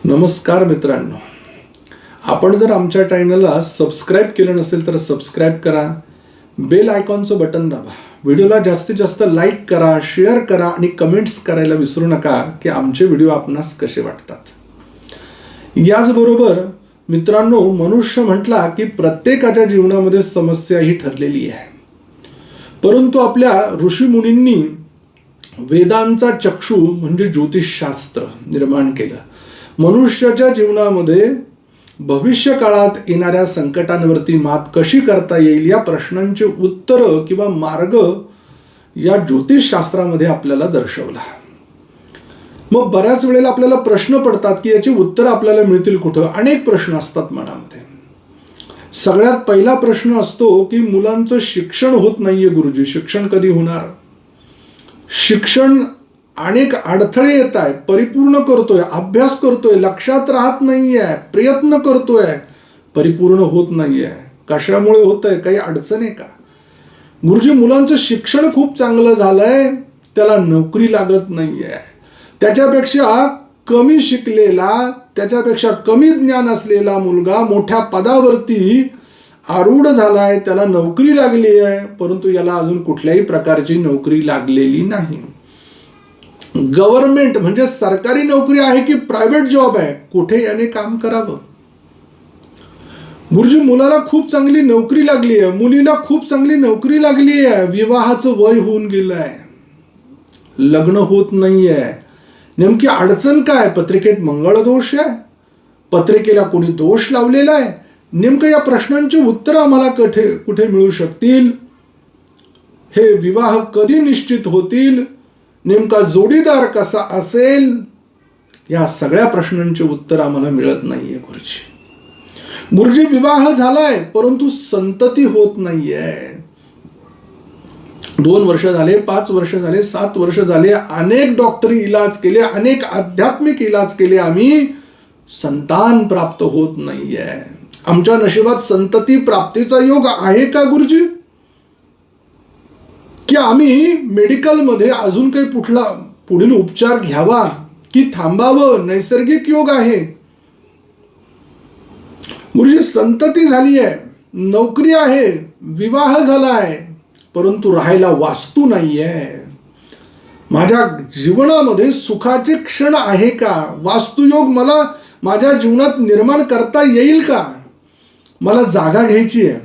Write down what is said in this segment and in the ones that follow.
नमस्कार मित्रांनो, आपण जर आमच्या चॅनलला सबस्क्राईब केलं नसेल तर सबस्क्राईब करा, बेल आयकॉनचं बटन दाबा, व्हिडिओला जास्तीत जास्त लाईक करा, शेअर करा आणि कमेंट्स करायला विसरू नका की आमचे व्हिडिओ आपणास कसे वाटतात. याचबरोबर मित्रांनो, मनुष्य म्हटला की प्रत्येकाच्या जीवनामध्ये समस्या ही ठरलेली आहे, परंतु आपल्या ऋषीमुनींनी वेदांचा चक्षु म्हणजे ज्योतिषशास्त्र निर्माण केलं. मनुष्याच्या जीवनामध्ये भविष्य काळात येणाऱ्या संकटांवरती मात कशी करता येईल या प्रश्नांचे उत्तर किंवा मार्ग या ज्योतिषशास्त्रामध्ये आपल्याला दर्शवला. मग बऱ्याच वेळेला आपल्याला प्रश्न पडतात की याची उत्तर आपल्याला मिळतील कुठं. अनेक प्रश्न असतात मनामध्ये. सगळ्यात पहिला प्रश्न असतो की मुलांचं शिक्षण होत नाहीये गुरुजी, शिक्षण कधी होणार? शिक्षण अनेक अडथळे येत आहे, परिपूर्ण करतोय, अभ्यास करतोय, लक्षात राहत नाहीये, प्रयत्न करतोय, परिपूर्ण होत नाहीये. कशामुळे होतंय? काही अडचण आहे का? गुरुजी, मुलांचं शिक्षण खूप चांगलं झालंय, त्याला नोकरी लागत नाहीये. त्याच्यापेक्षा कमी शिकलेला, त्याच्यापेक्षा कमी ज्ञान असलेला मुलगा मोठ्या पदावरती आरूढ झालाय, त्याला नोकरी लागली आहे, परंतु याला अजून कुठल्याही प्रकारची नोकरी लागलेली नाही. गव्हर्नमेंट म्हणजे सरकारी नोकरी आहे की प्रायव्हेट जॉब आहे, कुठे याने काम करावं? गुरुजी, मुलाला खूप चांगली नोकरी लागली आहे, मुलीला खूप चांगली नोकरी लागली आहे, विवाहाचं वय होऊन गेलंय, लग्न होत नाहीये. नेमकी अडचण काय? पत्रिकेत मंगळ दोष आहे, पत्रिकेला कोणी दोष लावलेला आहे? नेमकं या प्रश्नांची उत्तर आम्हाला कुठे मिळू शकतील? हे विवाह कधी निश्चित होतील? नेमका जोडीदार कसा असेल? या सगळ्या प्रश्नांचे उत्तर आम्हाला मिळत नाहीये गुरुजी. गुरुजी, विवाह झालाय परंतु संतती होत नाहीये. 2 वर्ष झाले, 5 वर्ष झाले, 7 वर्ष झाले, अनेक डॉक्टरी इलाज केले, अनेक आध्यात्मिक इलाज केले, आम्ही संतान प्राप्त होत नाहीये. आमच्या नशिबात संतती प्राप्तीचा योग आहे का गुरुजी? की आम्ही मेडिकलमध्ये अजून काही पुढील उपचार घ्यावा की थांबावं? नैसर्गिक योग आहे. गुरुजी, संतती झाली आहे, नोकरी आहे, विवाह झालाय, परंतु राहायला वास्तू नाहीये. माझ्या जीवनामध्ये सुखाचे क्षण आहे का? वास्तुयोग मला माझ्या जीवनात निर्माण करता येईल का? मला जागा घ्यायची आहे,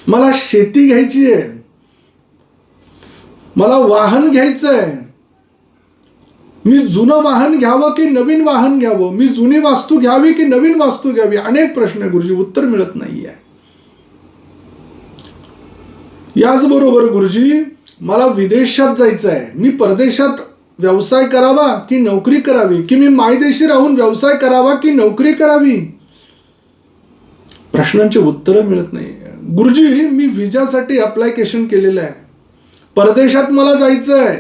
मला शेती घ्यायची आहे, मला वाहन घ्यायचंय. मी जुनं वाहन घ्यावं की नवीन वाहन घ्यावं? मी जुनी वास्तू घ्यावी की नवीन वास्तू घ्यावी? अनेक प्रश्न गुरुजी, उत्तर मिळत नाहीये. याचबरोबर गुरुजी, मला विदेशात जायचं आहे, मी परदेशात व्यवसाय करावा की नोकरी करावी? की मी मायदेशी राहून व्यवसाय करावा की नोकरी करावी? प्रश्नांची उत्तर मिळत नाही. गुरुजी, मी विजासाठी अप्लायकेशन केलेलं आहे, परदेशात मला जायचं आहे,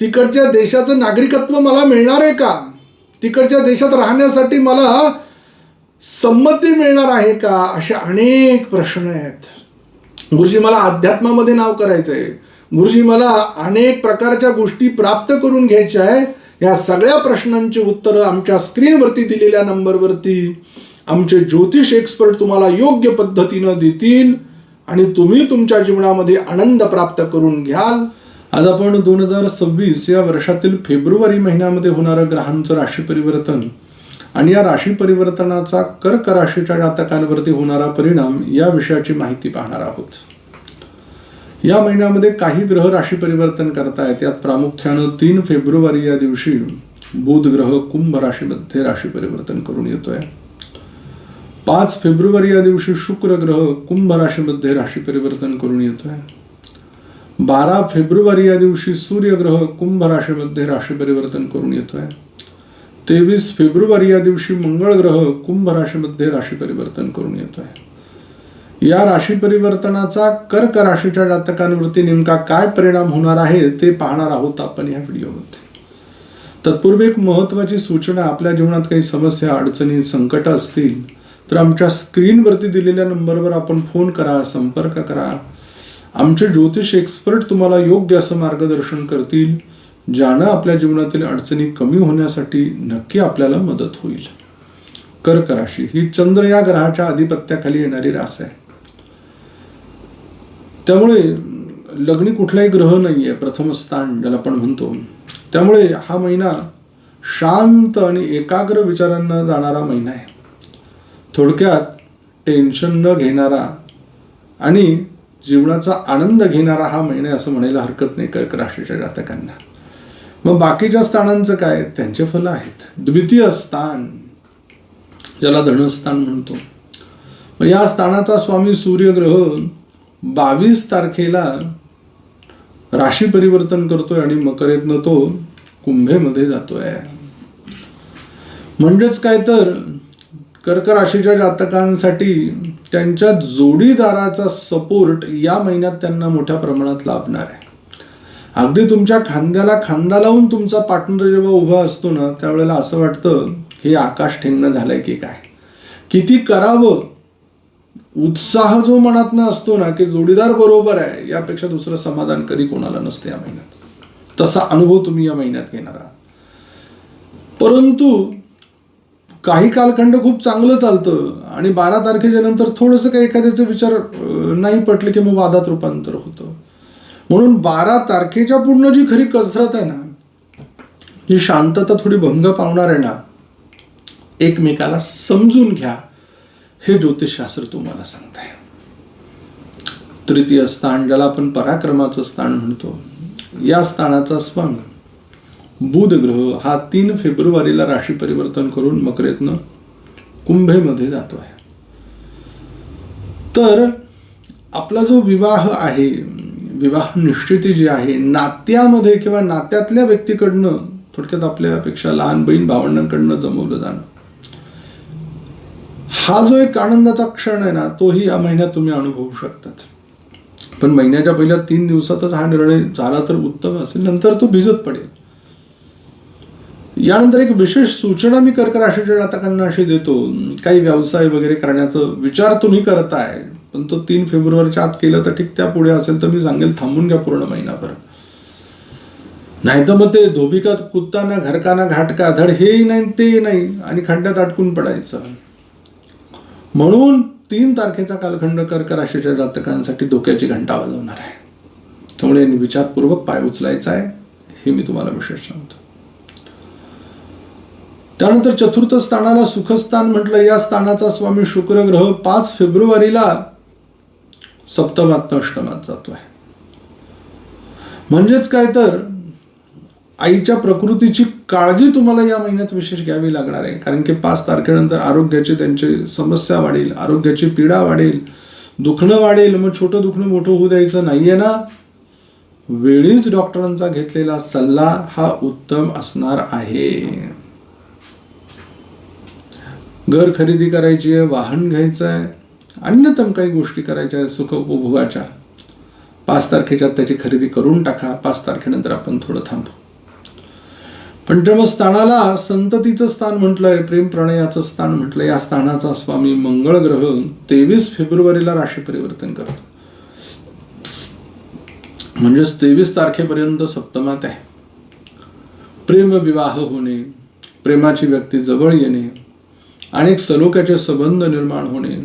तिकडच्या देशाचं नागरिकत्व मला मिळणार आहे का? तिकडच्या देशात राहण्यासाठी मला संमती मिळणार आहे का? असे अनेक प्रश्न आहेत. गुरुजी, मला अध्यात्मामध्ये नाव करायचंय, गुरुजी मला अनेक प्रकारच्या गोष्टी प्राप्त करून घ्यायच्या आहे. या सगळ्या प्रश्नांची उत्तरं आमच्या स्क्रीनवरती दिलेल्या नंबरवरती आमचे ज्योतिष एक्सपर्ट तुम्हाला योग्य पद्धतीनं देतील आणि तुम्ही तुमच्या जीवनामध्ये आनंद प्राप्त करून घ्याल. आज आपण 2026 या वर्षातील फेब्रुवारी महिन्यामध्ये होणारं ग्रहांचं राशी परिवर्तन आणि या राशी परिवर्तनाचा कर्क राशीच्या जातकांवरती होणारा परिणाम या विषयाची माहिती पाहणार आहोत. या महिन्यामध्ये काही ग्रह राशी परिवर्तन करतायत. त्यात प्रामुख्यानं 3 फेब्रुवारी या दिवशी बुध ग्रह कुंभ राशीमध्ये राशी परिवर्तन करून येतोय. 5 फेब्रुवारी या दिवशी शुक्र ग्रह कुंभ राशीमध्ये राशी परिवर्तन करून येतोय. 12 फेब्रुवारी या दिवशी सूर्य ग्रह कुंभ राशीमध्ये राशी परिवर्तन करून येतोय. 23 फेब्रुवारी या दिवशी मंगळ ग्रह कुंभ राशीमध्ये राशी परिवर्तन करून येतोय. या राशी परिवर्तनाचा कर्क राशीच्या जातकांवरती नेमका काय परिणाम होणार आहे ते पाहणार आहोत आपण या व्हिडिओमध्ये. तत्पूर्वी एक महत्वाची सूचना, आपल्या जीवनात काही समस्या, अडचणी, संकट असतील तर आमच्या स्क्रीनवरती दिलेल्या नंबरवर आपण फोन करा, संपर्क करा. आमचे ज्योतिष एक्सपर्ट तुम्हाला योग्य असं मार्गदर्शन करतील. ज्यानं आपल्या जीवनातील अडचणी कमी होण्यासाठी नक्की आपल्याला मदत होईल. कर्क राशी ही चंद्र या ग्रहाच्या अधिपत्याखाली येणारी रास आहे. त्यामुळे लग्नी कुठलाही ग्रह नाहीये, प्रथम स्थान ज्याला आपण म्हणतो. त्यामुळे हा महिना शांत आणि एकाग्र विचारांना जाणारा महिना आहे. थोडक्यात टेन्शन न घेणारा आणि जीवनाचा आनंद घेणारा हा महिना असं म्हणायला हरकत नाही कर्क राशीच्या जातकांना. मग बाकीच्या स्थानांचं काय, त्यांचे फल आहेत. द्वितीय स्थान ज्याला धनस्थान म्हणतो, मग या स्थानाचा स्वामी सूर्यग्रह 22 तारखेला राशी परिवर्तन करतोय आणि मकरेतनं तो कुंभेमध्ये जातोय. म्हणजेच काय तर कर्क राशीच्या जातकांसाठी त्यांच्या जोडीदाराचा सपोर्ट या महिन्यात त्यांना मोठ्या प्रमाणात लाभणार आहे. अगदी तुमच्या खांद्याला खांदा लावून तुमचा पार्टनर जेव्हा उभा असतो ना, त्यावेळेला असं वाटतं हे आकाश ठेंगणं झालंय की काय, किती करावं. उत्साह जो मनातनं असतो ना की जोडीदार बरोबर आहे, यापेक्षा दुसरं समाधान कधी कोणाला नसते या महिन्यात. तसा अनुभव तुम्ही या महिन्यात घेणार आहात. परंतु काही कालखंड खूप चांगलं चालतं आणि 12 तारखेच्या नंतर थोडंसं काही एखाद्याचे विचार नाही पटले की मग वादात रूपांतर होतं. म्हणून 12 तारखेच्या पूर्ण जी खरी कसरत आहे ना, ही शांतता थोडी भंग पावणार आहे ना, एकमेकाला समजून घ्या, हे ज्योतिषशास्त्र तुम्हाला सांगताय. तृतीय स्थान ज्याला आपण पराक्रमाचं स्थान म्हणतो, या स्थानाचा स्वामी बुध ग्रह हा 3 फेब्रुवारीला राशी परिवर्तन करून मकरेतनं कुंभेमध्ये जातो आहे. तर आपला जो विवाह आहे, विवाह निश्चिती जी आहे, नात्यामध्ये किंवा नात्यातल्या व्यक्तीकडनं, थोडक्यात आपल्यापेक्षा लहान बहीण भावंडांकडनं जमवलं जाणं, हा जो एक आनंदाचा क्षण आहे ना, तोही या महिन्यात तुम्ही अनुभवू शकतात. पण महिन्याच्या पहिल्या 3 दिवसातच हा निर्णय झाला तर उत्तम असेल, नंतर तो भिजत पडेल. यानंतर एक विशेष सूचना मी कर्क राशीच्या जातकांना अशी देतो, काही व्यवसाय वगैरे करण्याचा विचार तुम्ही करताय, पण तो 3 फेब्रुवारीच्या आत केलं तर ठीक, त्या पुढे असेल तर मी सांगेल थांबून घ्या पूर्ण महिनाभर. नाही तर मग ते धोबिका कुत्ताना घरकाना घाटका धड, हे नाही ते नाही आणि खड्ड्यात अटकून पडायचं. म्हणून 3 तारखेचा कालखंड कर्क राशीच्या जातकांसाठी धोक्याची घंटा वाजवणार आहे. त्यामुळे विचारपूर्वक पाय उचलायचा आहे, हे मी तुम्हाला विशेष सांगतो. त्यानंतर चतुर्थ स्थानाला सुखस्थान म्हटलं. या स्थानाचा स्वामी शुक्र ग्रह 5 फेब्रुवारीला सप्तमात अष्टमात जातो आहे. म्हणजेच काय तर आईच्या प्रकृतीची काळजी तुम्हाला या महिन्यात विशेष घ्यावी लागणार आहे. कारण की 5 तारखेनंतर आरोग्याची त्यांची समस्या वाढेल, आरोग्याची पीडा वाढेल, दुखणं वाढेल. मग छोटं दुखणं मोठं होऊ द्यायचं नाहीये ना. वेळीच डॉक्टरांचा घेतलेला सल्ला हा उत्तम असणार आहे. घर खरेदी करायची आहे, वाहन घ्यायचं आहे, अन्यतम काही गोष्टी करायच्या आहेत सुखोपभोगाच्या, 5 तारखेच्या त्याची खरेदी करून टाका. 5 तारखेनंतर आपण थोडं थांबू. पंचम स्थानाला संततीचं स्थान म्हटलंय, प्रेम प्रणयाचं स्थान म्हटलंय. या स्थानाचा स्वामी मंगळ ग्रह 23 फेब्रुवारीला राशी परिवर्तन करतो. म्हणजेच 23 तारखेपर्यंत सप्तमात आहे. प्रेम विवाह होणे, प्रेमाची व्यक्ती जवळ येणे, अनेक सलोख्याचे संबंध निर्माण होणे,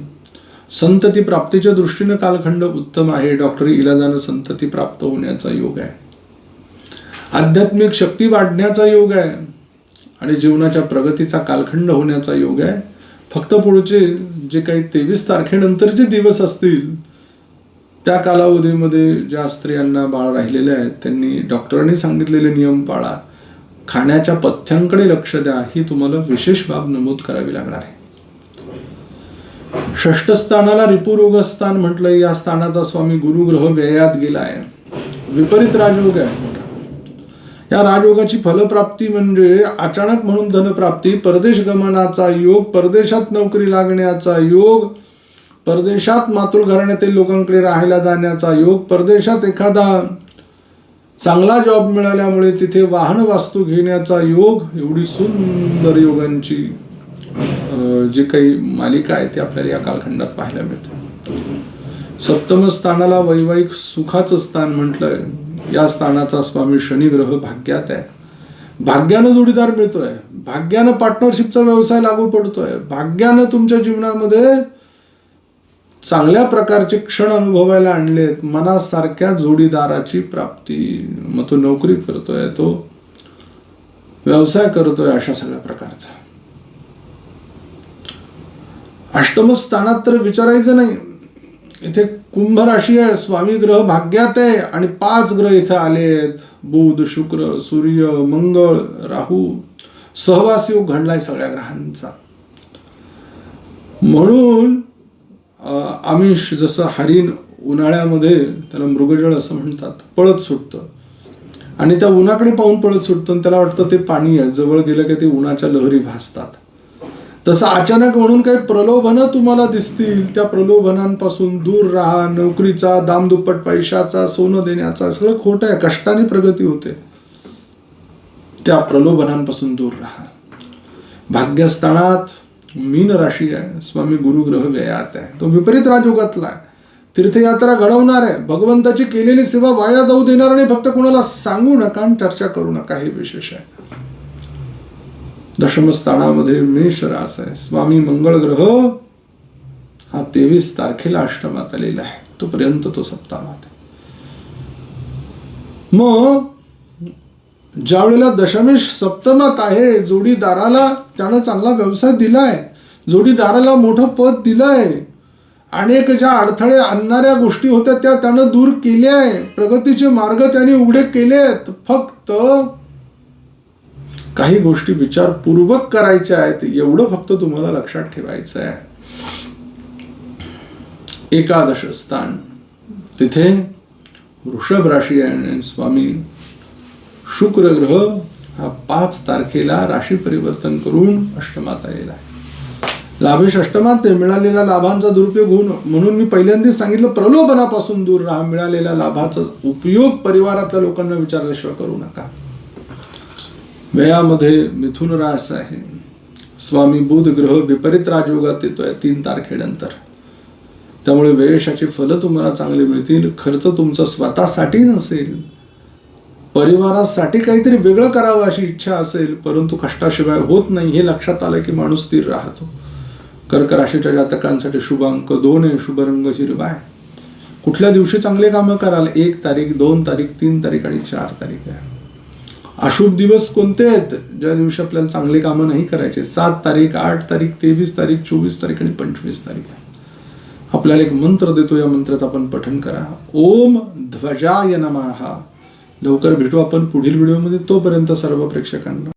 संतती प्राप्तीच्या दृष्टीने कालखंड उत्तम आहे. डॉक्टरी इलाजानं संतती प्राप्त होण्याचा योग आहे. आध्यात्मिक शक्ती वाढण्याचा योग आहे आणि जीवनाच्या प्रगतीचा कालखंड होण्याचा योग आहे. फक्त पुढचे जे काही 23 तारखेनंतरचे दिवस असतील त्या कालावधीमध्ये ज्या स्त्रियांना बाळ राहिलेले आहेत त्यांनी डॉक्टरांनी सांगितलेले नियम पाळा, खाण्याच्या पथ्यांकडे लक्ष द्या, ही तुम्हाला विशेष बाब नमूद करावी लागणार आहे. षष्ठ स्थानाला रिपुरोग स्थान म्हटलंय. या स्थानाचा स्वामी गुरु ग्रह व्ययात गेलाय. विपरीत राजयोग आहे. या राजयोगाची फलप्राप्ती म्हणजे अचानक म्हणून धनप्राप्ती, परदेश गमनाचा योग, परदेशात नोकरी लागण्याचा योग, परदेशात मातृ घराण्यातील लोकांकडे राहायला जाण्याचा योग, परदेशात एखादा चांगला जॉब मिळाल्यामुळे तिथे वाहन वास्तू घेण्याचा योग. एवढी सुंदर योगांची जी काही मालिका आहे ती आपल्याला या कालखंडात पाहायला मिळते. सप्तम स्थानाला वैवाहिक सुखाचं स्थान म्हटलंय. या स्थानाचा स्वामी शनी ग्रह भाग्यात आहे. भाग्यानं जोडीदार मिळतोय, भाग्यानं पार्टनरशिपचा व्यवसाय लागू पडतोय, भाग्यानं तुमच्या जीवनामध्ये चांगल्या प्रकारचे क्षण अनुभवायला आणलेत, मनासारख्या जोडीदाराची प्राप्ती. मग तो नोकरी करतोय, तो व्यवसाय करतोय, अशा सगळ्या प्रकारचा. अष्टम स्थानात तर विचारायचं नाही. इथे कुंभ राशी आहे, स्वामी ग्रह भाग्यात आहे आणि 5 ग्रह इथे आलेत. बुध, शुक्र, सूर्य, मंगळ, राहू, सहवास योग घडलाय सगळ्या ग्रहांचा. म्हणून आमिष जसं हरिण उन्हाळ्यामध्ये त्याला मृगजळ असं म्हणतात, पळत सुटतं आणि त्या उन्हाकडे पाहून पळत सुटतं आणि त्याला वाटतं ते पाणी आहे, जवळ गेलं की ते उन्हाच्या लहरी भासतात. तसं अचानक म्हणून काही प्रलोभनं तुम्हाला दिसतील, त्या प्रलोभनांपासून दूर राहा. नोकरीचा, दामदुप्पट पैशाचा, सोनं देण्याचा सगळं खोटं आहे. कष्टाने प्रगती होते, त्या प्रलोभनांपासून दूर राहा. भाग्यस्थानात मीन राशी आहे, स्वामी गुरु ग्रह व्ययात आहे, तो विपरीत राजयोगातला आहे. तीर्थयात्रा घडवणार आहे, भगवंताची केलेली सेवा वाया जाऊ देणार नाही. फक्त कोणाला सांगू नका आणि चर्चा करू नका, हे विशेष आहे. दशम स्थानामध्ये मेष रास आहे, स्वामी मंगळ ग्रह हा 23 तारखेला अष्टमात आलेला आहे, तोपर्यंत तो सप्तमात आहे. मग ज्या वेळेला दशमेश सप्तमात आहे, जोडीदाराला त्यानं चांगला व्यवसाय दिलाय, जोडीदाराला मोठं पद दिलंय, अनेक ज्या अडथळे आणणाऱ्या गोष्टी होत्या त्या त्यानं दूर केल्या आहे, प्रगतीचे मार्ग त्याने उघडे केलेत. फक्त काही गोष्टी विचारपूर्वक करायच्या आहेत, एवढं फक्त तुम्हाला लक्षात ठेवायचं आहे. एकादश स्थान तिथे वृषभ राशी आहे आणि स्वामी शुक्र ग्रह हा 5 तारखेला राशी परिवर्तन करून अष्टमात आलेला आहे. लाभेश अष्टमात मिळालेल्या लाभांचा दुरुपयोग होऊन, म्हणून मी पहिल्यांदाच सांगितलं, प्रलोभनापासून दूर राहा. मिळालेल्या लाभाचा उपयोग परिवारातल्या लोकांना विचारल्याशिवाय करू नका. व्ययामध्ये मिथुन रास आहे, स्वामी बुध ग्रह विपरीत राजयोगात येतोय 3 तारखेनंतर. त्यामुळे व्ययशाची फलं तुम्हाला चांगली मिळतील. खर्च तुमचा स्वतःसाठी नसेल, परिवारासाठी काहीतरी वेगळं करावं अशी इच्छा असेल, परंतु कष्टाशिवाय होत नाही हे लक्षात आलं की माणूस स्थिर राहतो. कर्क राशीच्या जातकांसाठी शुभ अंक 2 आहे, शुभ रंग हिरवा आहे. कुठल्या दिवशी चांगले कामं कराल? 1 तारीख, 2 तारीख, 3 तारीख आणि 4 तारीख आहे. अशुभ दिवस कोणते आहेत ज्या दिवशी आपल्याला चांगले कामं नाही करायचे? 7 तारीख, 8 तारीख, 23 तारीख, 24 तारीख आणि 25 तारीख आहे. आपल्याला एक मंत्र देतो, या मंत्राचं आपण पठण करा. ओम ध्वजाय नमः. लवकर भेटू आपण पुढील व्हिडिओमध्ये. तोपर्यंत सर्व प्रेक्षकांना